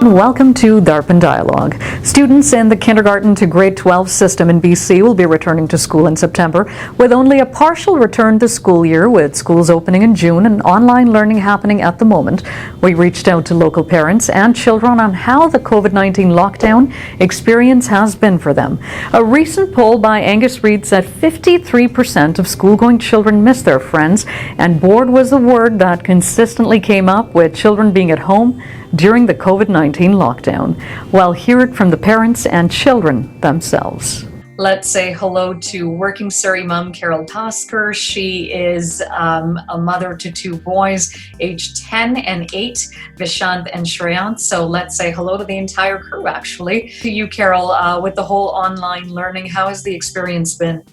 Welcome to DARPin Dialogue. Students in the kindergarten to grade 12 system in BC will be returning to school in September, with only a partial return to school year, with schools opening in June and online learning happening at the moment. We reached out to local parents and children on how the COVID-19 lockdown experience has been for them. A recent poll by Angus Reid said 53% of school-going children miss their friends, and bored was the word that consistently came up, with children being at home during the COVID-19 lockdown. Well, hear it from the parents and children themselves. Let's say hello to working Surrey mom Jivan Bhaskar. She is a mother to two boys, aged 10 and 8, Vishant and Shreyant. So let's say hello to the entire crew, actually. To you, Carol, with the whole online learning, how has the experience been?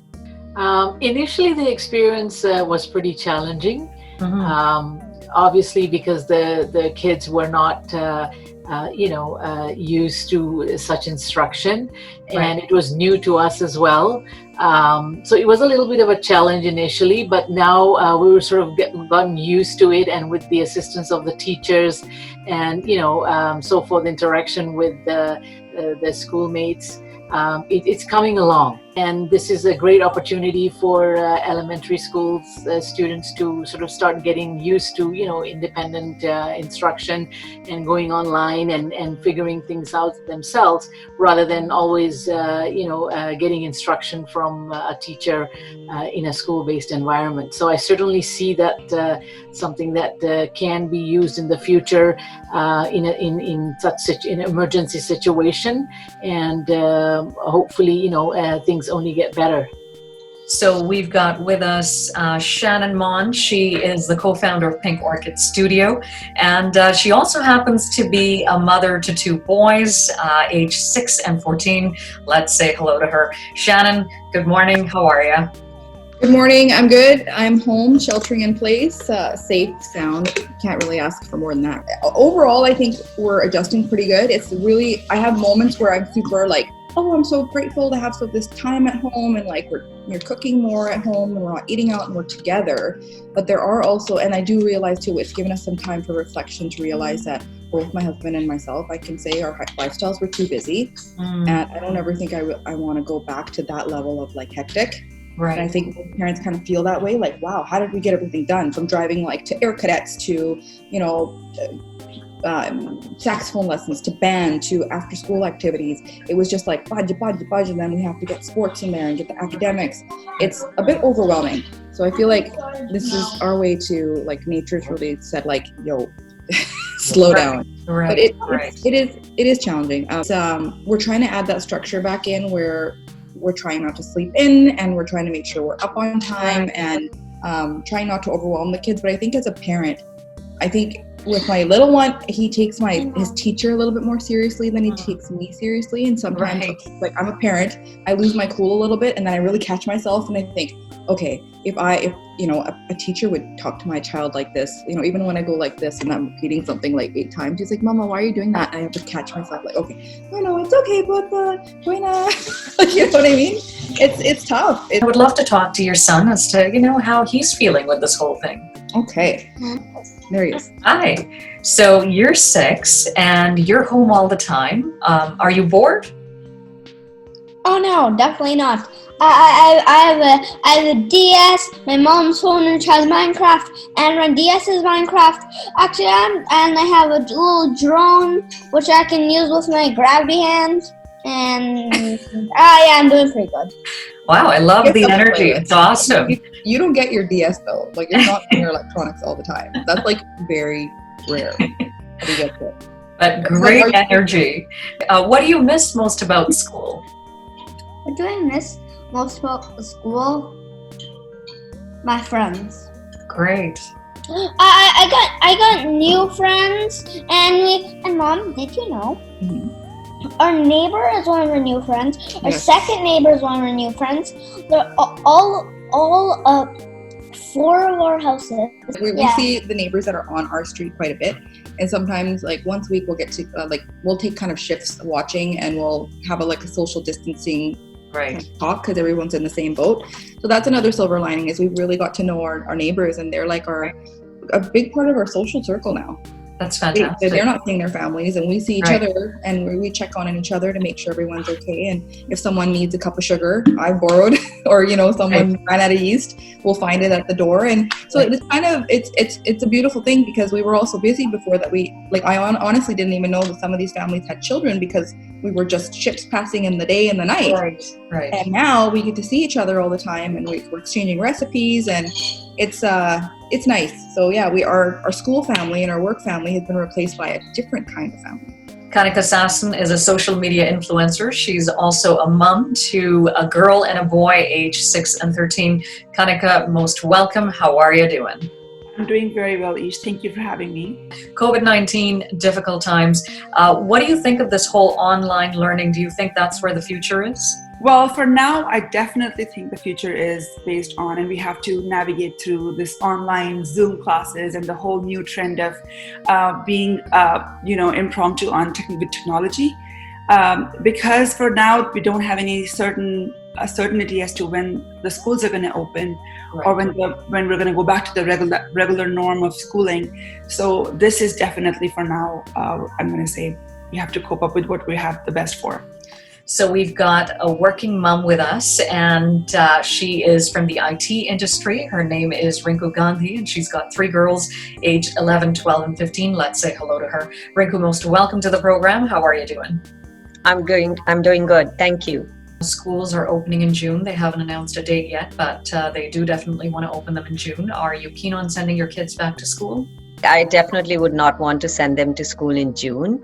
Initially, the experience was pretty challenging. Mm-hmm. Obviously, because the kids were not, used to such instruction, and it was new to us as well. So it was a little bit of a challenge initially, but now we were sort of gotten used to it, and with the assistance of the teachers and so forth, interaction with the schoolmates, it's coming along. And this is a great opportunity for elementary schools students to sort of start getting used to, independent instruction and going online and figuring things out themselves, rather than always, getting instruction from a teacher in a school-based environment. So I certainly see that something that can be used in the future in such an emergency situation, and hopefully, things only get better. So we've got with us Shannon Mann. She is the co-founder of PinkOrchid Studio, and she also happens to be a mother to two boys, age 6 and 14. Let's say hello to her. Shannon, good morning. How are you? Good morning. I'm good. I'm home, sheltering in place, safe, sound. Can't really ask for more than that. Overall, I think we're adjusting pretty good. It's really, I have moments where I'm super I'm so grateful to have this time at home, and we're cooking more at home and we're not eating out and we're together. But there are also, and I do realize too, it's given us some time for reflection to realize that both my husband and myself, I can say our lifestyles were too busy. And I don't ever think I want to go back to that level of hectic. Right. And I think parents kind of feel that way, wow, how did we get everything done? From driving to air cadets to, saxophone lessons to band to after school activities. It was just budget, and then we have to get sports in there and get the academics. It's a bit overwhelming. So I feel like this is our way to, nature's really said, yo, slow down. Right. But it is challenging. We're trying to add that structure back in, where we're trying not to sleep in, and we're trying to make sure we're up on time, and trying not to overwhelm the kids. But I think as a parent, with my little one, he takes his teacher a little bit more seriously than he takes me seriously. And sometimes, I'm a parent, I lose my cool a little bit, and then I really catch myself, and I think, okay, if a teacher would talk to my child like this, even when I go like this and I'm repeating something 8 times, he's like, Mama, why are you doing that? And I have to catch myself okay, no, it's okay, but buena. You know what I mean? It's tough. I would love to talk to your son as to, how he's feeling with this whole thing. Okay. There he is. Hi. So you're 6 and you're home all the time. Are you bored? Oh no, definitely not. I have a DS, my mom's phone which has Minecraft, and my DS is Minecraft. Actually, and I have a little drone which I can use with my gravity hands. And I'm doing pretty good. Wow, I love the energy. It's awesome. You don't get your DS though. You're not in your electronics all the time. That's very rare. You get it. But great energy. What do you miss most about school? What do I miss most about school? My friends. Great. I got new friends, and Mom, did you know? Mm-hmm. Our neighbor is one of our new friends. Our Yes. second neighbor is one of our new friends. They're all 4 of our houses. We see the neighbors that are on our street quite a bit, and sometimes once a week we'll get to we'll take kind of shifts watching, and we'll have a social distancing Right. talk because everyone's in the same boat. So that's another silver lining, is we really got to know our neighbors, and they're like a big part of our social circle now. That's fantastic. They're not seeing their families, and we see each Right. other, and we check on each other to make sure everyone's okay. And if someone needs a cup of sugar I borrowed, or someone ran out of yeast, we'll find it at the door. And so it's kind of it's a beautiful thing, because we were all so busy before that I honestly didn't even know that some of these families had children, because we were just ships passing in the day and the night. Right. And now we get to see each other all the time, and we're exchanging recipes, and it's nice. So yeah, our school family and our work family has been replaced by a different kind of family. Kanika Sasson is a social media influencer. She's also a mom to a girl and a boy aged 6 and 13. Kanika, most welcome. How are you doing? I'm doing very well, Ish. Thank you for having me. COVID-19, difficult times. What do you think of this whole online learning? Do you think that's where the future is? Well, for now, I definitely think the future is based on, and we have to navigate through this online Zoom classes and the whole new trend of being, impromptu on technology. Because for now, we don't have any certainty as to when the schools are going to open, or when we're going to go back to the regular norm of schooling. So this is definitely, for now, I'm going to say we have to cope up with what we have the best for. So we've got a working mom with us, and she is from the IT industry. Her name is Rinku Gandhi, and she's got 3 girls aged 11, 12, and 15. Let's say hello to her. Rinku, most welcome to the program. How are you doing? I'm doing good. Thank you. Schools are opening in June. They haven't announced a date yet, but they do definitely want to open them in June. Are you keen on sending your kids back to school? I definitely would not want to send them to school in June,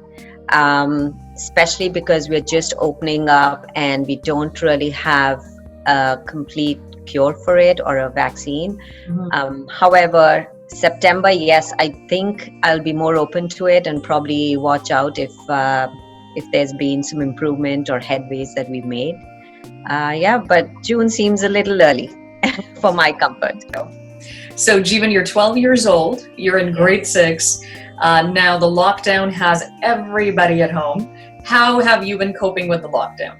especially because we're just opening up and we don't really have a complete cure for it or a vaccine. Mm-hmm. However, September, yes, I think I'll be more open to it and probably watch out if there's been some improvement or headways that we've made. But June seems a little early for my comfort. So Jeevan, you're 12 years old. You're in grade 6. Now the lockdown has everybody at home. How have you been coping with the lockdown?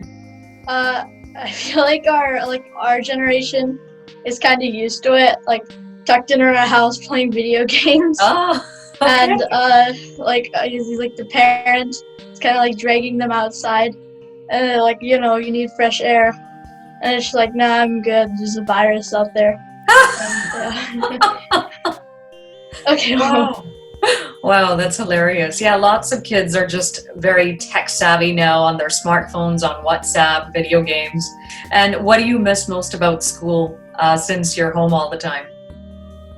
I feel like our generation is kind of used to it, like tucked in our house playing video games. Oh, okay. And the parents, it's kind of like dragging them outside, and they're like, you need fresh air, and it's just like, nah, I'm good. There's a virus out there. Okay. Wow, that's hilarious. Yeah, lots of kids are just very tech savvy now on their smartphones, on WhatsApp, video games. And what do you miss most about school since you're home all the time?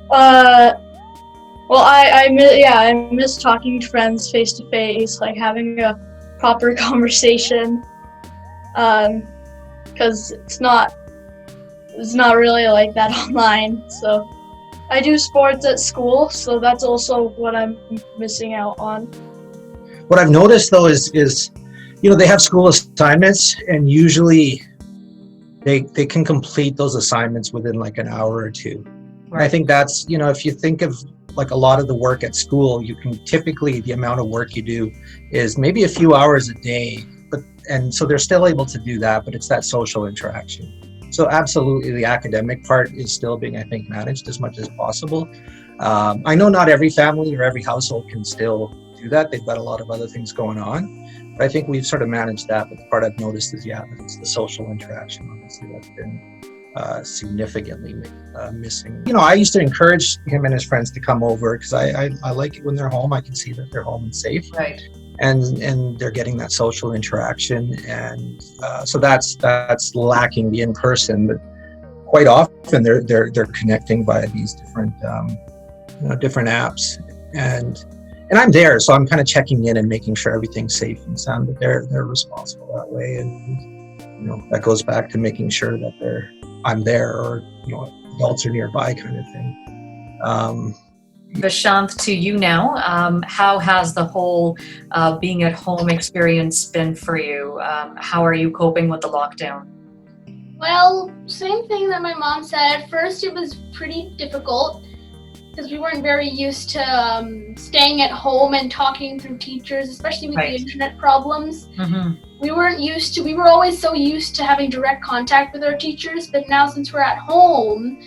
Well, I miss talking to friends face to face, like having a proper conversation. Because it's not really like that online. So I do sports at school, so that's also what I'm missing out on. What I've noticed though is they have school assignments, and usually they can complete those assignments within like an hour or two. Right. I think that's, if you think of like a lot of the work at school, you can typically, the amount of work you do is maybe a few hours a day, and so they're still able to do that, but it's that social interaction. So absolutely, the academic part is still being, I think, managed as much as possible. I know not every family or every household can still do that. They've got a lot of other things going on. But I think we've sort of managed that. But the part I've noticed is, it's the social interaction, honestly, that's been significantly missing. I used to encourage him and his friends to come over because I like it when they're home. I can see that they're home and safe. Right. And they're getting that social interaction, and so that's lacking the in-person. But quite often they're connecting via these different different apps, and I'm there, so I'm kind of checking in and making sure everything's safe and sound. But they're responsible that way, and that goes back to making sure that I'm there, or adults are nearby, kind of thing. Vishant, to you now. How has the whole being at home experience been for you? How are you coping with the lockdown? Well, same thing that my mom said. At first it was pretty difficult because we weren't very used to staying at home and talking through teachers, especially with the internet problems. Mm-hmm. we were always so used to having direct contact with our teachers, but now since we're at home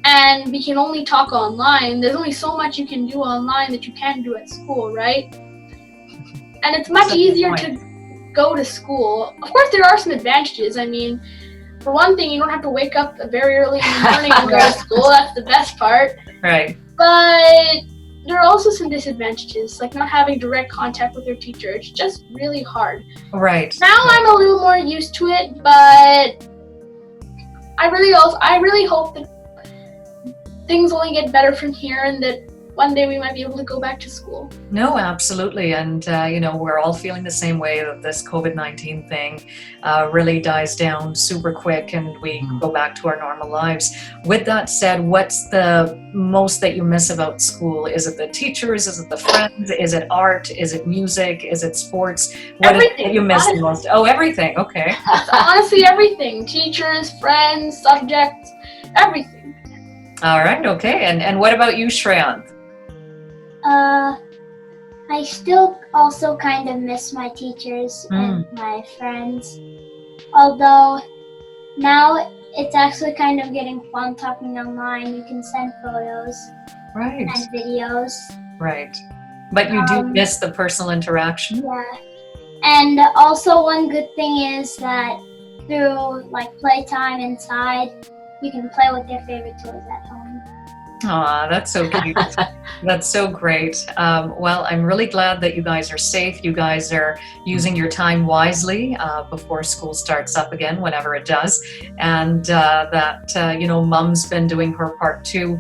and we can only talk online, there's only so much you can do online that you can't do at school, right? And it's much easier to go to school. Of course, there are some advantages. I mean, for one thing, you don't have to wake up very early in the morning and go to school. That's the best part. Right. But there are also some disadvantages, like not having direct contact with your teacher. It's just really hard. Right. Now I'm a little more used to it, but I really hope that things only get better from here and that one day we might be able to go back to school. No, absolutely. And, we're all feeling the same way that this COVID-19 thing really dies down super quick and we go back to our normal lives. With that said, what's the most that you miss about school? Is it the teachers? Is it the friends? Is it art? Is it music? Is it sports? What is it that you miss the most? Oh, everything. Okay. Honestly, everything. Teachers, friends, subjects, everything. All right. Okay. And what about you, Shreyant? I still also kind of miss my teachers and my friends. Although now it's actually kind of getting fun talking online. You can send photos Right. and videos. Right. But you do miss the personal interaction? Yeah. And also one good thing is that through like playtime inside, you can play with your favorite toys at home. Aw, that's so cute. That's so great. Well, I'm really glad that you guys are safe. You guys are using your time wisely before school starts up again, whenever it does. And that, Mom's been doing her part too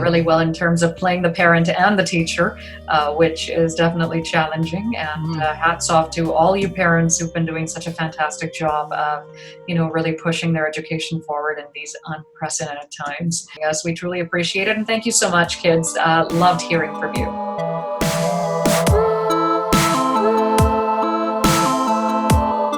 really well in terms of playing the parent and the teacher, which is definitely challenging. And hats off to all you parents who've been doing such a fantastic job of, really pushing their education forward in these unprecedented times. Yes, we truly appreciate it. And thank you so much, kids. Loved hearing from you.